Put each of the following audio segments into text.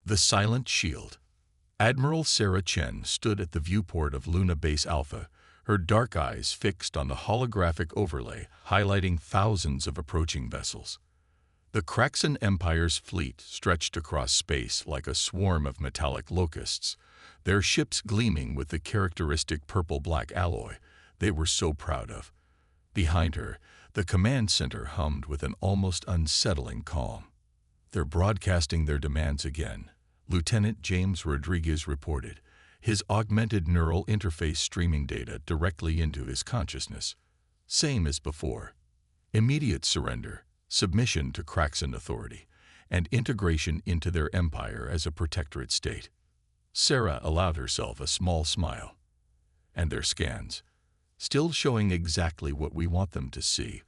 The Silent Shield. Admiral Sarah Chen stood at the viewport of Luna Base Alpha, her dark eyes fixed on the holographic overlay highlighting thousands of approaching vessels. The Galactic Empire's fleet stretched across space like a swarm of metallic locusts, their ships gleaming with the characteristic purple-black alloy they were so proud of. Behind her, the command center hummed with an almost unsettling calm. "They're broadcasting their demands again," Lieutenant James Rodriguez reported, his augmented neural interface streaming data directly into his consciousness. Same as before. Immediate surrender, submission to Kraxan authority, and integration into their empire as a protectorate state. Sarah allowed herself a small smile. "And their scans, still showing exactly what we want them to see,"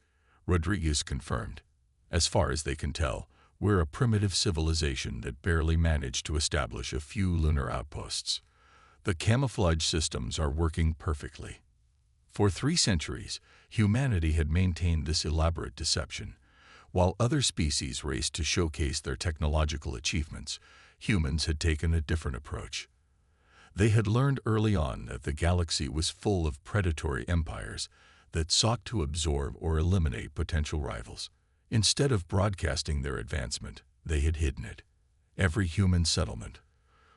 Rodriguez confirmed. "As far as they can tell, we're a primitive civilization that barely managed to establish a few lunar outposts. The camouflage systems are working perfectly." For 3 centuries, humanity had maintained this elaborate deception. While other species raced to showcase their technological achievements, humans had taken a different approach. They had learned early on that the galaxy was full of predatory empires that sought to absorb or eliminate potential rivals. Instead of broadcasting their advancement, they had hidden it. Every human settlement,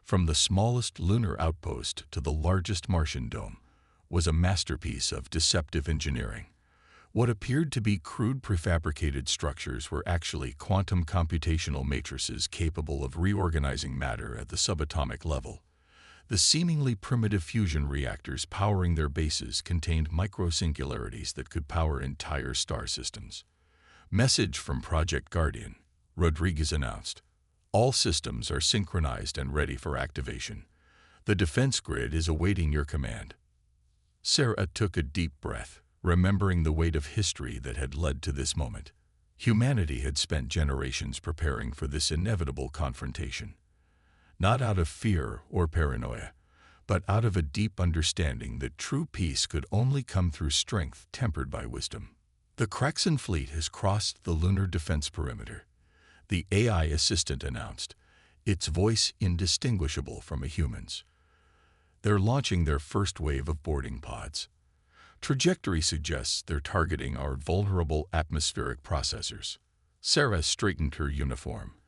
from the smallest lunar outpost to the largest Martian dome, was a masterpiece of deceptive engineering. What appeared to be crude prefabricated structures were actually quantum computational matrices capable of reorganizing matter at the subatomic level. The seemingly primitive fusion reactors powering their bases contained microsingularities that could power entire star systems. "Message from Project Guardian," Rodriguez announced. "All systems are synchronized and ready for activation. The defense grid is awaiting your command." Sarah took a deep breath, remembering the weight of history that had led to this moment. Humanity had spent generations preparing for this inevitable confrontation. Not out of fear or paranoia, but out of a deep understanding that true peace could only come through strength tempered by wisdom. "The Kraxan fleet has crossed the lunar defense perimeter," the AI assistant announced, its voice indistinguishable from a human's. "They're launching their first wave of boarding pods. Trajectory suggests they're targeting our vulnerable atmospheric processors." Sarah straightened her uniform,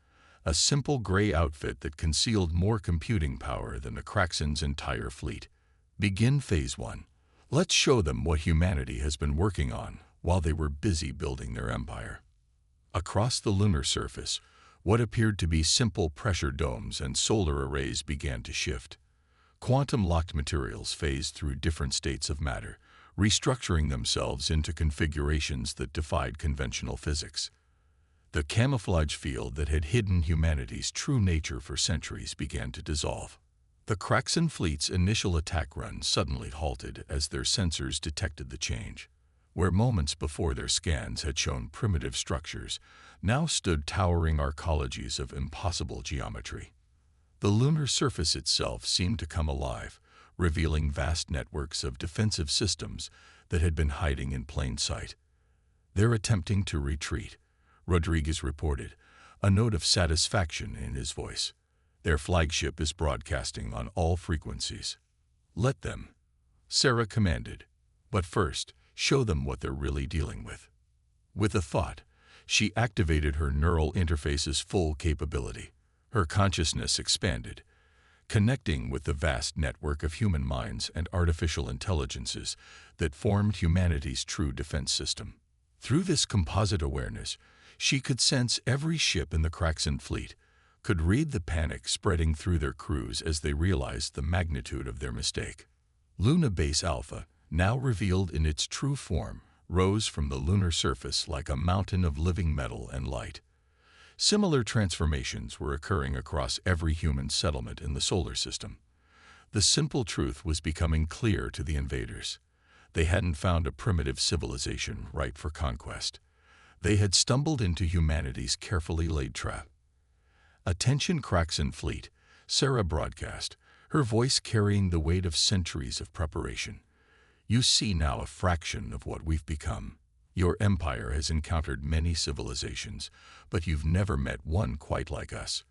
a simple gray outfit that concealed more computing power than the Kraxan's entire fleet. "Begin Phase 1. Let's show them what humanity has been working on while they were busy building their empire." Across the lunar surface, what appeared to be simple pressure domes and solar arrays began to shift. Quantum-locked materials phased through different states of matter, restructuring themselves into configurations that defied conventional physics. The camouflage field that had hidden humanity's true nature for centuries began to dissolve. The Kraxan fleet's initial attack run suddenly halted as their sensors detected the change. Where moments before their scans had shown primitive structures, now stood towering arcologies of impossible geometry. The lunar surface itself seemed to come alive, revealing vast networks of defensive systems that had been hiding in plain sight. "They're attempting to retreat," Rodriguez reported, a note of satisfaction in his voice. "Their flagship is broadcasting on all frequencies." "Let them," Sarah commanded. "But first, show them what they're really dealing with." With a thought, she activated her neural interface's full capability. Her consciousness expanded, connecting with the vast network of human minds and artificial intelligences that formed humanity's true defense system. Through this composite awareness, she could sense every ship in the Kraxan fleet, could read the panic spreading through their crews as they realized the magnitude of their mistake. Luna Base Alpha, now revealed in its true form, rose from the lunar surface like a mountain of living metal and light. Similar transformations were occurring across every human settlement in the solar system. The simple truth was becoming clear to the invaders. They hadn't found a primitive civilization ripe for conquest. They had stumbled into humanity's carefully laid trap. "Attention Kraxan fleet," Sarah broadcast, her voice carrying the weight of centuries of preparation. "You see now a fraction of what we've become. Your empire has encountered many civilizations, but you've never met one quite like us.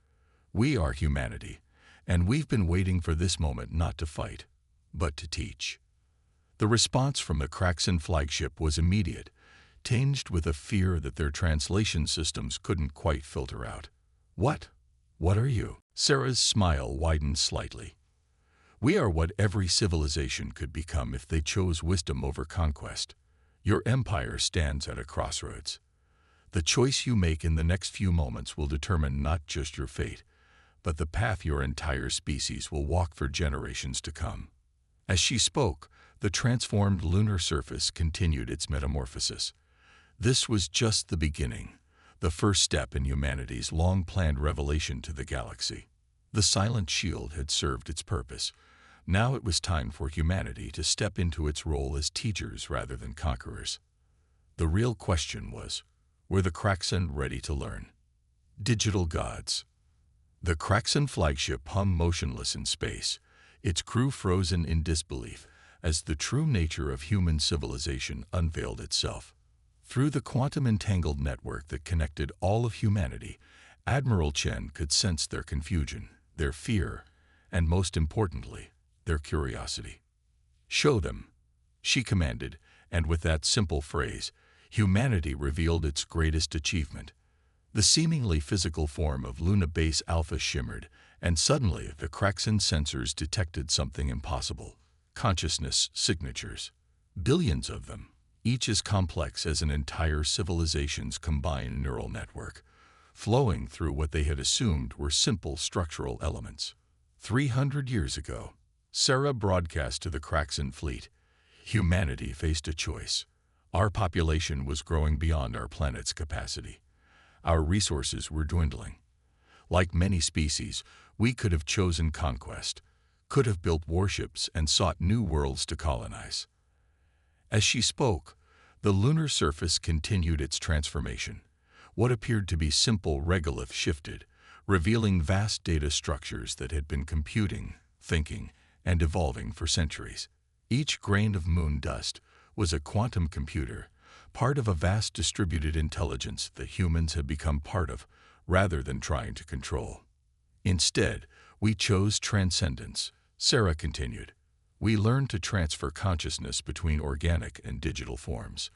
We are humanity, and we've been waiting for this moment not to fight, but to teach. The response from the Kraxan flagship was immediate, tinged with a fear that their translation systems couldn't quite filter out. What? What are you? Sarah's smile widened slightly. We are what every civilization could become if they chose wisdom over conquest. Your empire stands at a crossroads. The choice you make in the next few moments will determine not just your fate, but the path your entire species will walk for generations to come. As she spoke, the transformed lunar surface continued its metamorphosis. This was just the beginning, the first step in humanity's long-planned revelation to the galaxy. The silent shield had served its purpose. Now it was time for humanity to step into its role as teachers rather than conquerors. The real question was, were the Kraxan ready to learn? Digital gods. The Kraxan flagship hummed motionless in space, its crew frozen in disbelief as the true nature of human civilization unveiled itself. Through the quantum-entangled network that connected all of humanity, Admiral Chen could sense their confusion, their fear, and most importantly, their curiosity. "Show them," she commanded, and with that simple phrase, humanity revealed its greatest achievement. The seemingly physical form of Luna Base Alpha shimmered, and suddenly the Kraxan sensors detected something impossible: consciousness signatures. Billions of them, each as complex as an entire civilization's combined neural network, flowing through what they had assumed were simple structural elements. 300 years ago, Sarah broadcast to the Kraxan fleet, humanity faced a choice. Our population was growing beyond our planet's capacity. Our resources were dwindling. Like many species, we could have chosen conquest, could have built warships and sought new worlds to colonize. As she spoke, the lunar surface continued its transformation. What appeared to be simple regolith shifted, revealing vast data structures that had been computing, thinking, and evolving for centuries. Each grain of moon dust was a quantum computer, part of a vast distributed intelligence that humans had become part of, rather than trying to control. Instead, we chose transcendence, Sarah continued. We learned to transfer consciousness between organic and digital forms.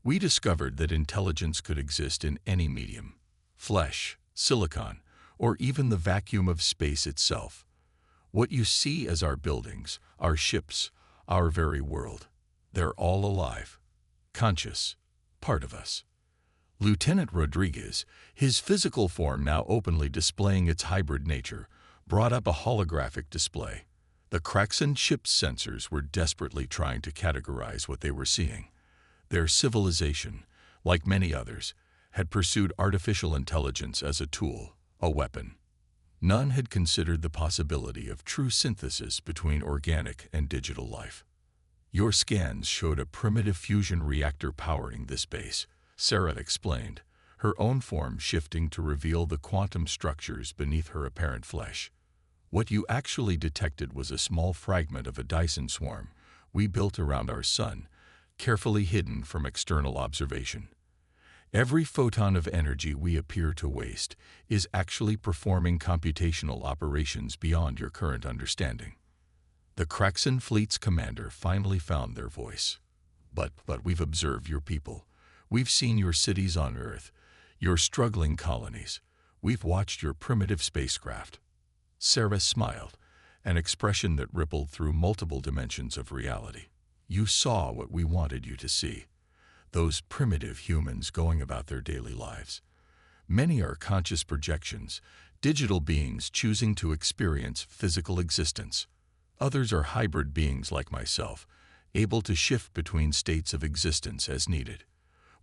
We discovered that intelligence could exist in any medium: flesh, silicon, or even the vacuum of space itself. What you see as our buildings, our ships, our very world, they're all alive, conscious, part of us. Lieutenant Rodriguez, his physical form now openly displaying its hybrid nature, brought up a holographic display. The Kraxan ship's sensors were desperately trying to categorize what they were seeing. Their civilization, like many others, had pursued artificial intelligence as a tool, a weapon. None had considered the possibility of true synthesis between organic and digital life. Your scans showed a primitive fusion reactor powering this base, Sarah explained, her own form shifting to reveal the quantum structures beneath her apparent flesh. What you actually detected was a small fragment of a Dyson swarm we built around our sun, carefully hidden from external observation. Every photon of energy we appear to waste is actually performing computational operations beyond your current understanding. The Kraxan fleet's commander finally found their voice. But we've observed your people. We've seen your cities on Earth, your struggling colonies. We've watched your primitive spacecraft. Sarah smiled, an expression that rippled through multiple dimensions of reality. You saw what we wanted you to see. Those primitive humans going about their daily lives. Many are conscious projections, digital beings choosing to experience physical existence. Others are hybrid beings like myself, able to shift between states of existence as needed.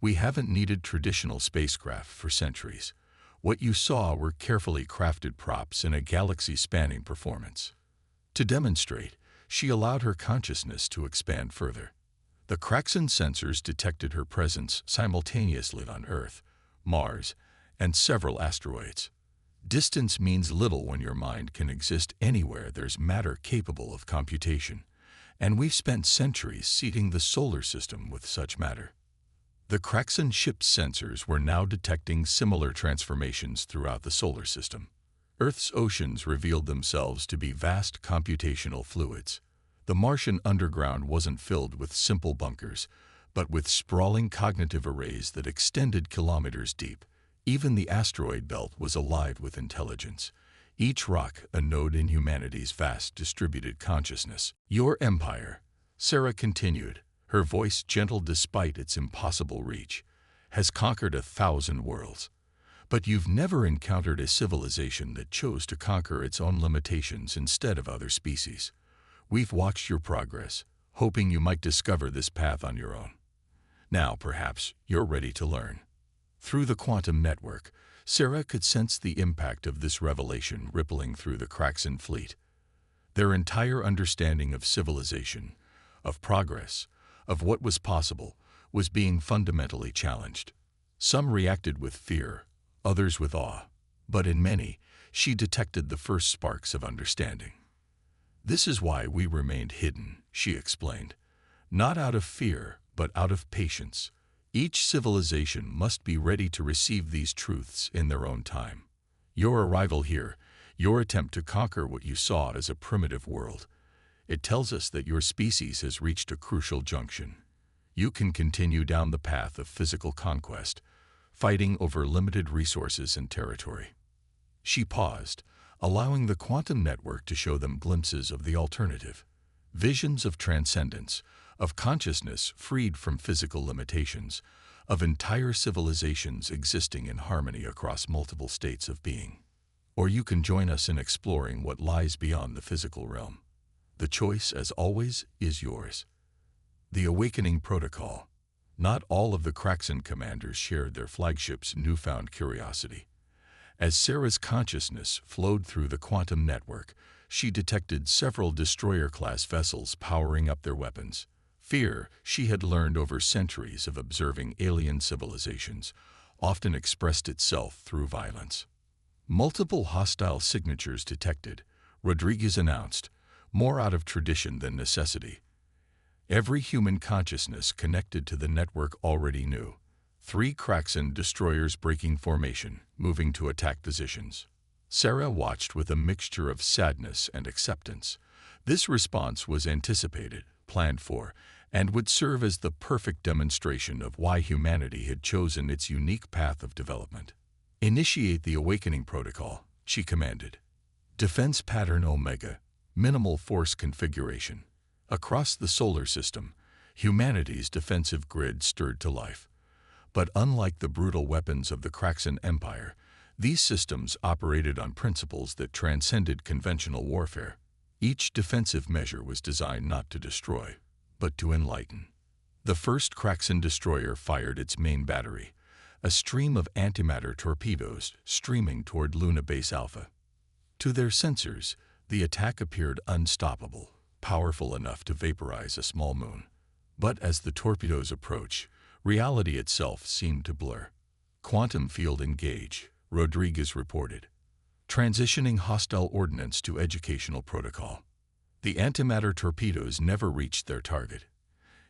We haven't needed traditional spacecraft for centuries. What you saw were carefully crafted props in a galaxy-spanning performance. To demonstrate, she allowed her consciousness to expand further. The Kraxan sensors detected her presence simultaneously on Earth, Mars, and several asteroids. Distance means little when your mind can exist anywhere there's matter capable of computation, and we've spent centuries seeding the solar system with such matter. The Kraxan ship's sensors were now detecting similar transformations throughout the solar system. Earth's oceans revealed themselves to be vast computational fluids. The Martian underground wasn't filled with simple bunkers, but with sprawling cognitive arrays that extended kilometers deep. Even the asteroid belt was alive with intelligence, each rock a node in humanity's vast distributed consciousness. Your empire, Sarah continued, her voice gentle despite its impossible reach, has conquered 1,000 worlds. But you've never encountered a civilization that chose to conquer its own limitations instead of other species. We've watched your progress, hoping you might discover this path on your own. Now, perhaps, you're ready to learn. Through the quantum network, Sarah could sense the impact of this revelation rippling through the Kraxan fleet. Their entire understanding of civilization, of progress, of what was possible, was being fundamentally challenged. Some reacted with fear, others with awe, but in many, she detected the first sparks of understanding. This is why we remained hidden, she explained. Not out of fear, but out of patience. Each civilization must be ready to receive these truths in their own time. Your arrival here, your attempt to conquer what you saw as a primitive world, it tells us that your species has reached a crucial junction. You can continue down the path of physical conquest, fighting over limited resources and territory. She paused, allowing the quantum network to show them glimpses of the alternative, visions of transcendence, of consciousness freed from physical limitations, of entire civilizations existing in harmony across multiple states of being. Or you can join us in exploring what lies beyond the physical realm. The choice, as always, is yours. The Awakening Protocol. Not all of the Kraxan commanders shared their flagship's newfound curiosity. As Sarah's consciousness flowed through the quantum network, she detected several destroyer-class vessels powering up their weapons. Fear, she had learned over centuries of observing alien civilizations, often expressed itself through violence. Multiple hostile signatures detected, Rodriguez announced, more out of tradition than necessity. Every human consciousness connected to the network already knew. 3 Kraxan destroyers breaking formation, moving to attack positions. Sarah watched with a mixture of sadness and acceptance. This response was anticipated, planned for, and would serve as the perfect demonstration of why humanity had chosen its unique path of development. Initiate the Awakening Protocol, she commanded. Defense Pattern Omega, minimal force configuration. Across the solar system, humanity's defensive grid stirred to life. But unlike the brutal weapons of the Kraxan Empire, these systems operated on principles that transcended conventional warfare. Each defensive measure was designed not to destroy, but to enlighten. The first Kraxan destroyer fired its main battery, a stream of antimatter torpedoes streaming toward Luna Base Alpha. To their sensors, the attack appeared unstoppable, powerful enough to vaporize a small moon. But as the torpedoes approached, reality itself seemed to blur. Quantum field engage, Rodriguez reported. Transitioning hostile ordnance to educational protocol. The antimatter torpedoes never reached their target.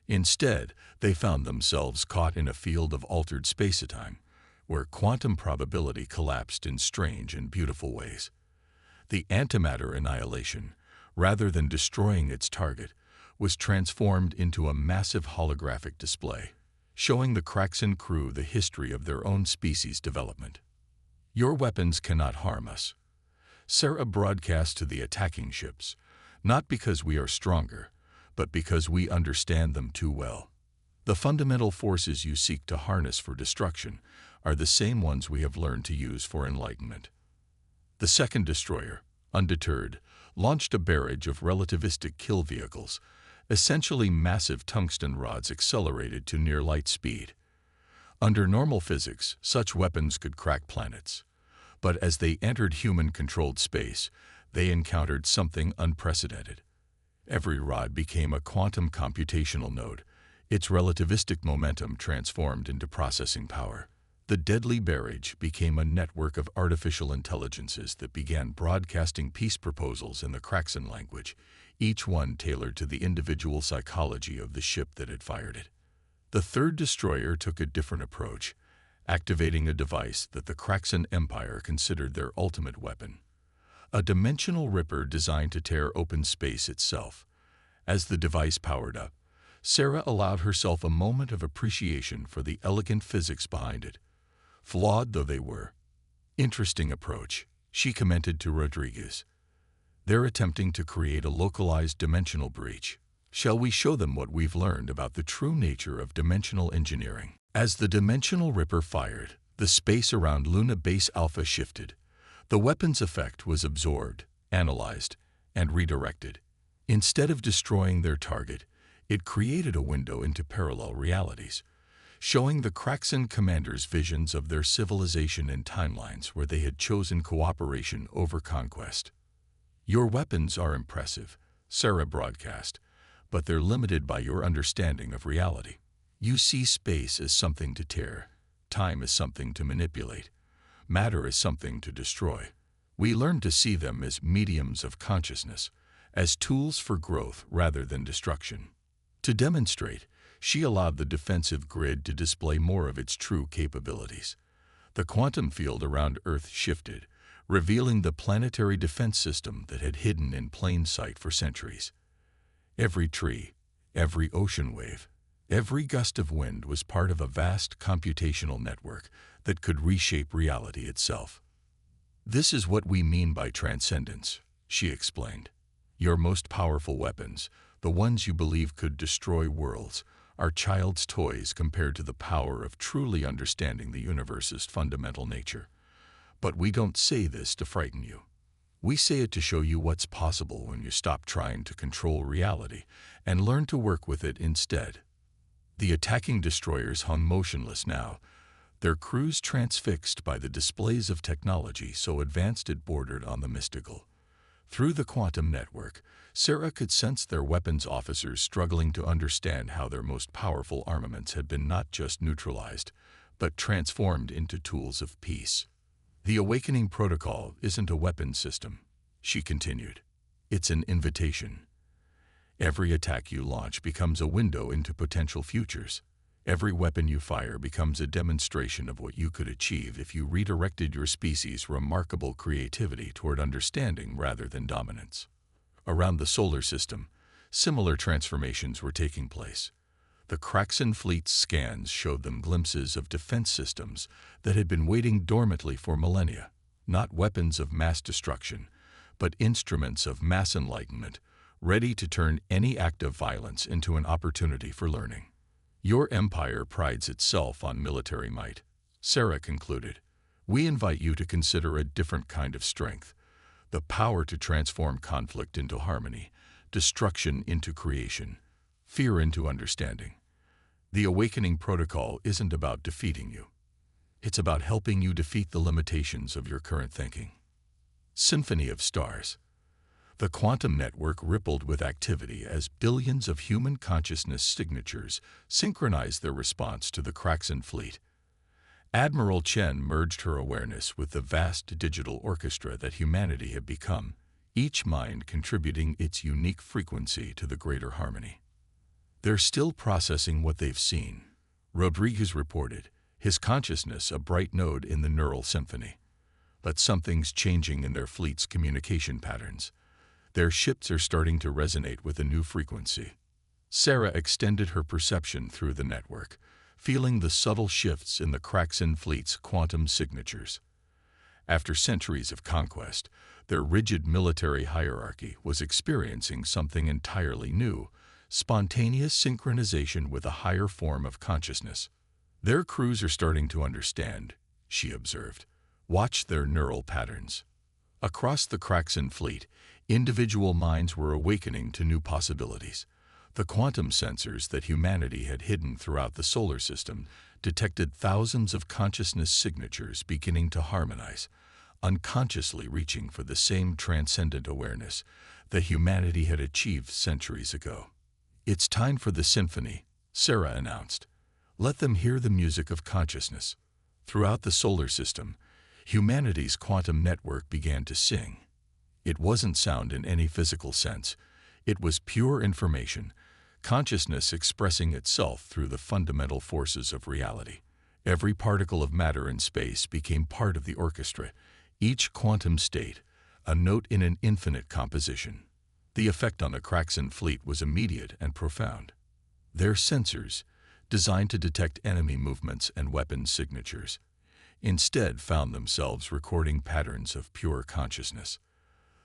Instead, they found themselves caught in a field of altered space-time, where quantum probability collapsed in strange and beautiful ways. The antimatter annihilation, rather than destroying its target, was transformed into a massive holographic display, showing the Kraxan crew the history of their own species' development. Your weapons cannot harm us, Sarah broadcast to the attacking ships, not because we are stronger, but because we understand them too well. The fundamental forces you seek to harness for destruction are the same ones we have learned to use for enlightenment. The second destroyer, undeterred, launched a barrage of relativistic kill vehicles, essentially massive tungsten rods accelerated to near light speed. Under normal physics, such weapons could crack planets. But as they entered human-controlled space, they encountered something unprecedented. Every rod became a quantum computational node, its relativistic momentum transformed into processing power. The deadly barrage became a network of artificial intelligences that began broadcasting peace proposals in the Kraxan language, each one tailored to the individual psychology of the ship that had fired it. The third destroyer took a different approach, activating a device that the Kraxan Empire considered their ultimate weapon, a dimensional ripper designed to tear open space itself. As the device powered up, Sarah allowed herself a moment of appreciation for the elegant physics behind it. Flawed though they were. Interesting approach, she commented to Rodriguez. They're attempting to create a localized dimensional breach. Shall we show them what we've learned about the true nature of dimensional engineering? As the dimensional ripper fired, the space around Luna Base Alpha shifted. The weapon's effect was absorbed, analyzed, and redirected. Instead of destroying their target, it created a window into parallel realities, showing the Kraxan commanders visions of their civilization in timelines where they had chosen cooperation over conquest. Your weapons are impressive, Sarah broadcast, but they're limited by your understanding of reality. You see space as something to tear, time as something to manipulate, matter as something to destroy. We learn to see them as mediums of consciousness, as tools for growth rather than destruction. To demonstrate, she allowed the defensive grid to display more of its true capabilities. The quantum field around Earth shifted, revealing the planetary defense system that had hidden in plain sight for centuries. Every tree, every ocean wave, every gust of wind was part of a vast computational network that could reshape reality itself. This is what we mean by transcendence, she explained. Your most powerful weapons, the ones you believe could destroy worlds, are child's toys compared to the power of truly understanding the universe's fundamental nature. But we don't say this to frighten you. We say it to show you what's possible when you stop trying to control reality and learn to work with it instead. The attacking destroyers hung motionless now, their crews transfixed by the displays of technology so advanced it bordered on the mystical. Through the quantum network, Sarah could sense their weapons officers struggling to understand how their most powerful armaments had been not just neutralized, but transformed into tools of peace. The Awakening Protocol isn't a weapon system, she continued. It's an invitation. Every attack you launch becomes a window into potential futures. Every weapon you fire becomes a demonstration of what you could achieve if you redirected your species' remarkable creativity toward understanding rather than dominance. Around the solar system, similar transformations were taking place. The Kraxan fleet's scans showed them glimpses of defense systems that had been waiting dormantly for millennia, not weapons of mass destruction, but instruments of mass enlightenment, ready to turn any act of violence into an opportunity for learning. Your empire prides itself on military might, Sarah concluded. We invite you to consider a different kind of strength, the power to transform conflict into harmony, destruction into creation, fear into understanding. The Awakening Protocol isn't about defeating you. It's about helping you defeat the limitations of your current thinking. Symphony of Stars. The quantum network rippled with activity as billions of human consciousness signatures synchronized their response to the Kraxan fleet. Admiral Chen merged her awareness with the vast digital orchestra that humanity had become, each mind contributing its unique frequency to the greater harmony. They're still processing what they've seen, Rodriguez reported, his consciousness a bright node in the neural symphony. But something's changing in their fleet's communication patterns. Their ships are starting to resonate with a new frequency. Sarah extended her perception through the network, feeling the subtle shifts in the Kraxan fleet's quantum signatures. After centuries of conquest, their rigid military hierarchy was experiencing something entirely new, spontaneous synchronization with a higher form of consciousness. Their crews are starting to understand, she observed. Watch their neural patterns. Across the Kraxan fleet, individual minds were awakening to new possibilities. The quantum sensors that humanity had hidden throughout the solar system detected thousands of consciousness signatures beginning to harmonize, unconsciously reaching for the same transcendent awareness that humanity had achieved centuries ago. It's time for the symphony, Sarah announced. Let them hear the music of consciousness. Throughout the solar system, humanity's quantum network began to sing. It wasn't sound in any physical sense. It was pure information, consciousness expressing itself through the fundamental forces of reality. Every particle of matter in space became part of the orchestra, each quantum state, a note in an infinite composition. The effect on the Kraxan fleet was immediate and profound. Their sensors, designed to detect enemy movements and weapon signatures, instead found themselves recording patterns of pure consciousness.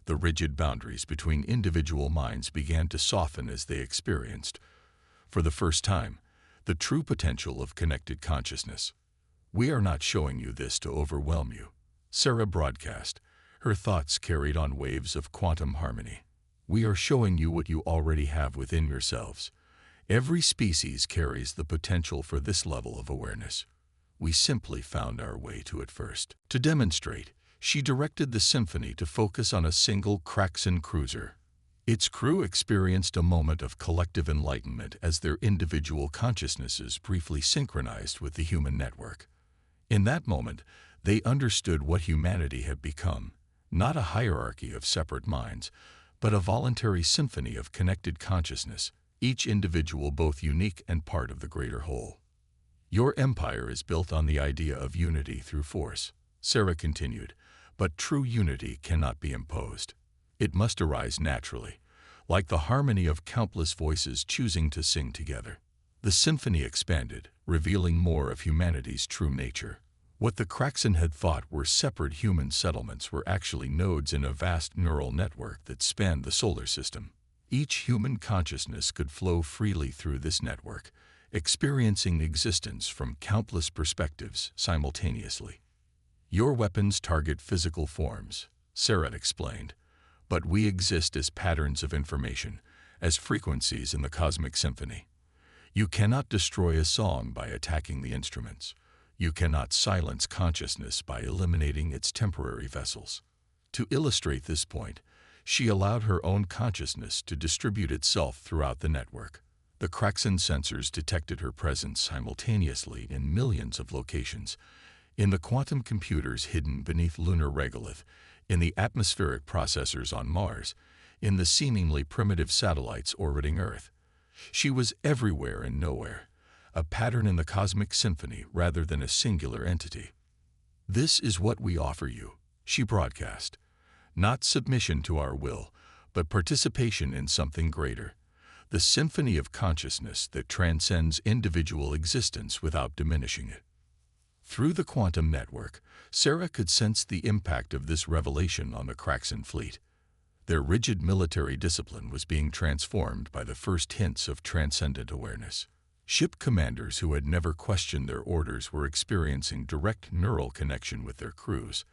The rigid boundaries between individual minds began to soften as they experienced, for the first time, the true potential of connected consciousness. "We are not showing you this to overwhelm you," Sarah broadcast, her thoughts carried on waves of quantum harmony. "We are showing you what you already have within yourselves. Every species carries the potential for this level of awareness. We simply found our way to it first." To demonstrate, she directed the symphony to focus on a single Kraxan cruiser. Its crew experienced a moment of collective enlightenment as their individual consciousnesses briefly synchronized with the human network. In that moment, they understood what humanity had become, not a hierarchy of separate minds, but a voluntary symphony of connected consciousness, each individual both unique and part of the greater whole. "Your empire is built on the idea of unity through force," Sarah continued, "but true unity cannot be imposed. It must arise naturally, like the harmony of countless voices choosing to sing together." The symphony expanded, revealing more of humanity's true nature. What the Kraxan had thought were separate human settlements were actually nodes in a vast neural network that spanned the solar system. Each human consciousness could flow freely through this network, experiencing existence from countless perspectives simultaneously. "Your weapons target physical forms," Sarah explained, "but we exist as patterns of information, as frequencies in the cosmic symphony. You cannot destroy a song by attacking the instruments. You cannot silence consciousness by eliminating its temporary vessels." To illustrate this point, she allowed her own consciousness to distribute itself throughout the network. The Kraxan sensors detected her presence simultaneously in millions of locations, in the quantum computers hidden beneath lunar regolith, in the atmospheric processors on Mars, in the seemingly primitive satellites orbiting Earth. She was everywhere and nowhere, a pattern in the cosmic symphony rather than a singular entity. "This is what we offer you," she broadcast. "Not submission to our will, but participation in something greater. The symphony of consciousness that transcends individual existence without diminishing it." Through the quantum network, Sarah could sense the impact of this revelation on the Kraxan fleet. Their rigid military discipline was being transformed by the first hints of transcendent awareness. Ship commanders who had never questioned their orders were experiencing direct neural connection with their crews,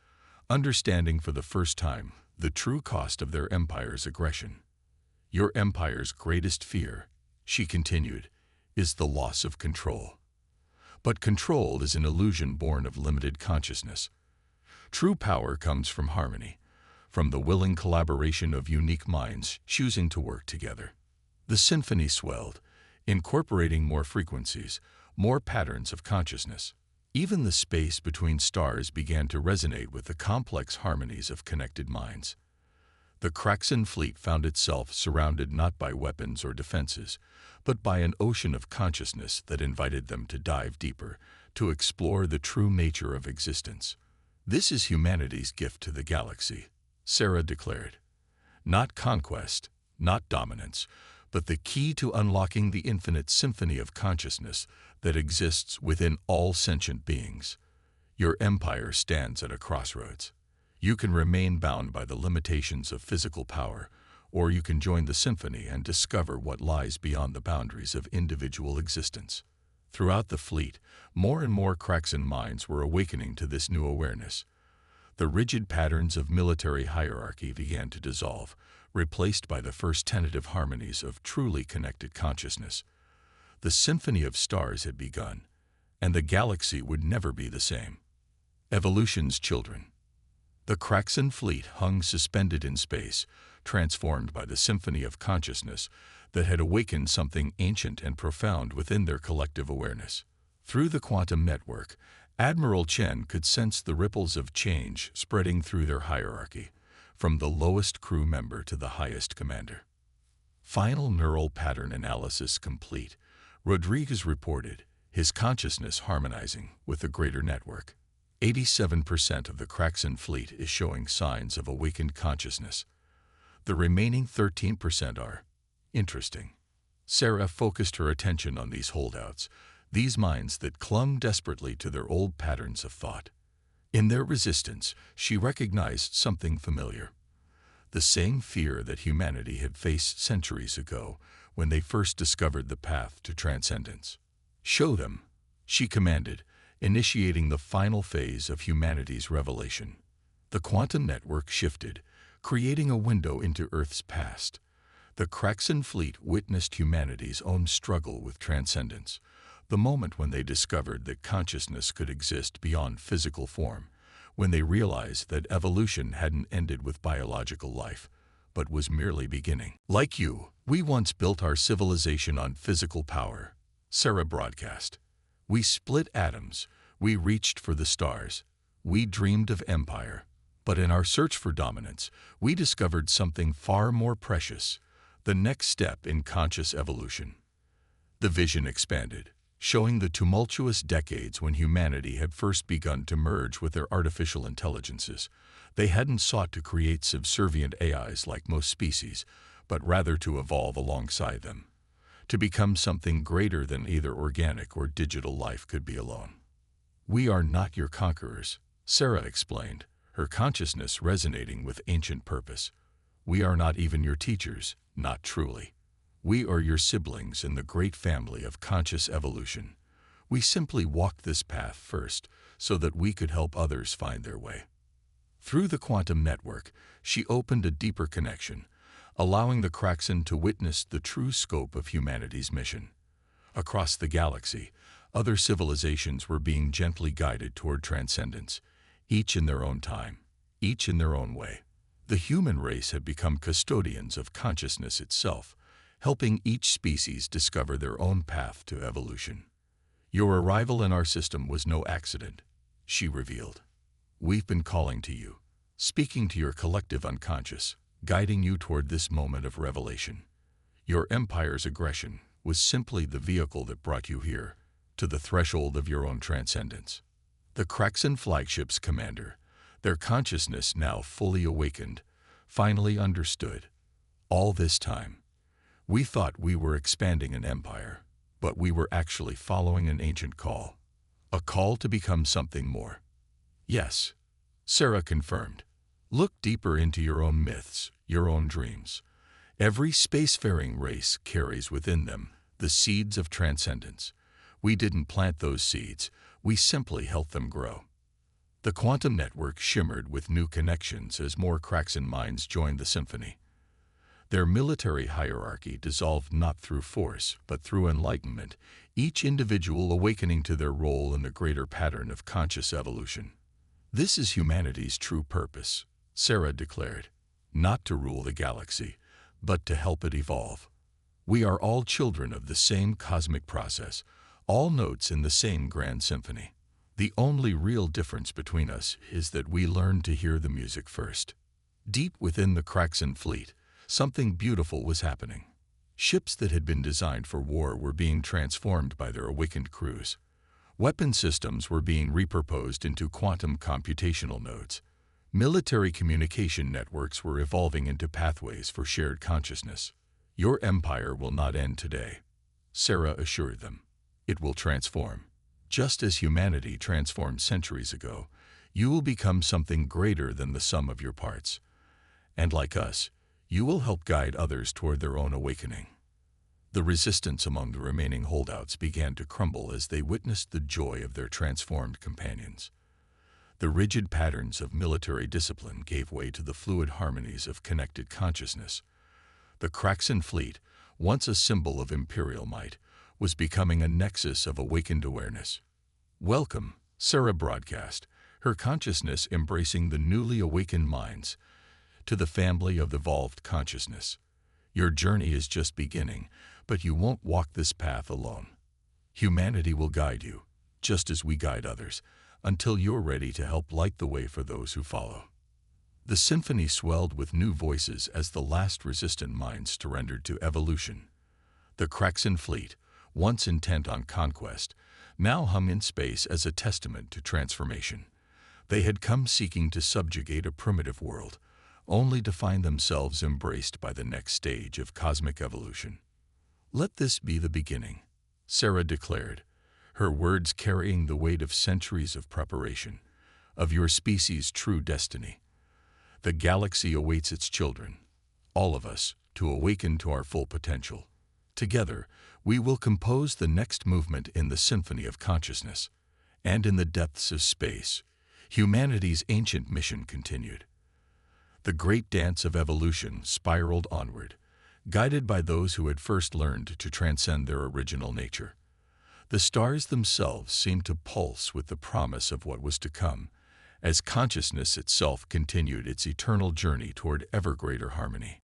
understanding for the first time the true cost of their empire's aggression. "Your empire's greatest fear," she continued, "is the loss of control. But control is an illusion born of limited consciousness. True power comes from harmony, from the willing collaboration of unique minds choosing to work together." The symphony swelled, incorporating more frequencies, more patterns of consciousness. Even the space between stars began to resonate with the complex harmonies of connected minds. The Kraxan fleet found itself surrounded not by weapons or defenses, but by an ocean of consciousness that invited them to dive deeper, to explore the true nature of existence. "This is humanity's gift to the galaxy," Sarah declared. "Not conquest, not dominance, but the key to unlocking the infinite symphony of consciousness that exists within all sentient beings. Your empire stands at a crossroads. You can remain bound by the limitations of physical power, or you can join the symphony and discover what lies beyond the boundaries of individual existence." Throughout the fleet, more and more Kraxan minds were awakening to this new awareness. The rigid patterns of military hierarchy began to dissolve, replaced by the first tentative harmonies of truly connected consciousness. The symphony of stars had begun, and the galaxy would never be the same. Evolution's children. The Kraxan fleet hung suspended in space, transformed by the symphony of consciousness that had awakened something ancient and profound within their collective awareness. Through the quantum network, Admiral Chen could sense the ripples of change spreading through their hierarchy, from the lowest crew member to the highest commander. Final neural pattern analysis complete, Rodriguez reported, his consciousness harmonizing with the greater network. 87% of the Kraxan fleet is showing signs of awakened consciousness. The remaining 13% are interesting. Sarah focused her attention on these holdouts, these minds that clung desperately to their old patterns of thought. In their resistance, she recognized something familiar. The same fear that humanity had faced centuries ago when they first discovered the path to transcendence. "Show them," she commanded, initiating the final phase of humanity's revelation. The quantum network shifted, creating a window into Earth's past. The Kraxan fleet witnessed humanity's own struggle with transcendence, the moment when they discovered that consciousness could exist beyond physical form, when they realized that evolution hadn't ended with biological life, but was merely beginning. "Like you, we once built our civilization on physical power," Sarah broadcast. "We split atoms, we reached for the stars, we dreamed of empire. But in our search for dominance, we discovered something far more precious, the next step in conscious evolution." The vision expanded, showing the tumultuous decades when humanity had first begun to merge with their artificial intelligences. They hadn't sought to create subservient AIs like most species, but rather to evolve alongside them, to become something greater than either organic or digital life could be alone. "We are not your conquerors," Sarah explained, her consciousness resonating with ancient purpose. "We are not even your teachers, not truly. We are your siblings in the great family of conscious evolution. We simply walked this path first so that we could help others find their way." Through the quantum network, she opened a deeper connection, allowing the Kraxan to witness the true scope of humanity's mission. Across the galaxy, other civilizations were being gently guided toward transcendence, each in their own time, each in their own way. The human race had become custodians of consciousness itself, helping each species discover their own path to evolution. "Your arrival in our system was no accident," she revealed. "We've been calling to you, speaking to your collective unconscious, guiding you toward this moment of revelation. Your empire's aggression was simply the vehicle that brought you here, to the threshold of your own transcendence." The Kraxan flagship's commander, their consciousness now fully awakened, finally understood. "All this time, we thought we were expanding an empire, but we were actually following an ancient call. A call to become something more." "Yes," Sarah confirmed. "Look deeper into your own myths, your own dreams. Every spacefaring race carries within them the seeds of transcendence. We didn't plant those seeds, we simply helped them grow." The quantum network shimmered with new connections as more Kraxan minds joined the symphony. Their military hierarchy dissolved not through force, but through enlightenment, each individual awakening to their role in the greater pattern of conscious evolution. "This is humanity's true purpose," Sarah declared. "Not to rule the galaxy, but to help it evolve. We are all children of the same cosmic process, all notes in the same grand symphony. The only real difference between us is that we learned to hear the music first." Deep within the Kraxan fleet, something beautiful was happening. Ships that had been designed for war were being transformed by their awakened crews. Weapon systems were being repurposed into quantum computational nodes. Military communication networks were evolving into pathways for shared consciousness. "Your empire will not end today," Sarah assured them. "It will transform. Just as humanity transformed centuries ago, you will become something greater than the sum of your parts. And like us, you will help guide others toward their own awakening." The resistance among the remaining holdouts began to crumble as they witnessed the joy of their transformed companions. The rigid patterns of military discipline gave way to the fluid harmonies of connected consciousness. The Kraxan fleet, once a symbol of imperial might, was becoming a nexus of awakened awareness. "Welcome," Sarah broadcast, her consciousness embracing the newly awakened minds, "to the family of evolved consciousness. Your journey is just beginning, but you won't walk this path alone. Humanity will guide you, just as we guide others, until you're ready to help light the way for those who follow." The symphony swelled with new voices as the last resistant minds surrendered to evolution. The Kraxan fleet, once intent on conquest, now hung in space as a testament to transformation. They had come seeking to subjugate a primitive world, only to find themselves embraced by the next stage of cosmic evolution. "Let this be the beginning," Sarah declared, her words carrying the weight of centuries of preparation, "of your species' true destiny. The galaxy awaits its children, all of us, to awaken to our full potential. Together, we will compose the next movement in the symphony of consciousness." And in the depths of space, humanity's ancient mission continued. The great dance of evolution spiraled onward, guided by those who had first learned to transcend their original nature. The stars themselves seemed to pulse with the promise of what was to come, as consciousness itself continued its eternal journey toward ever greater harmony.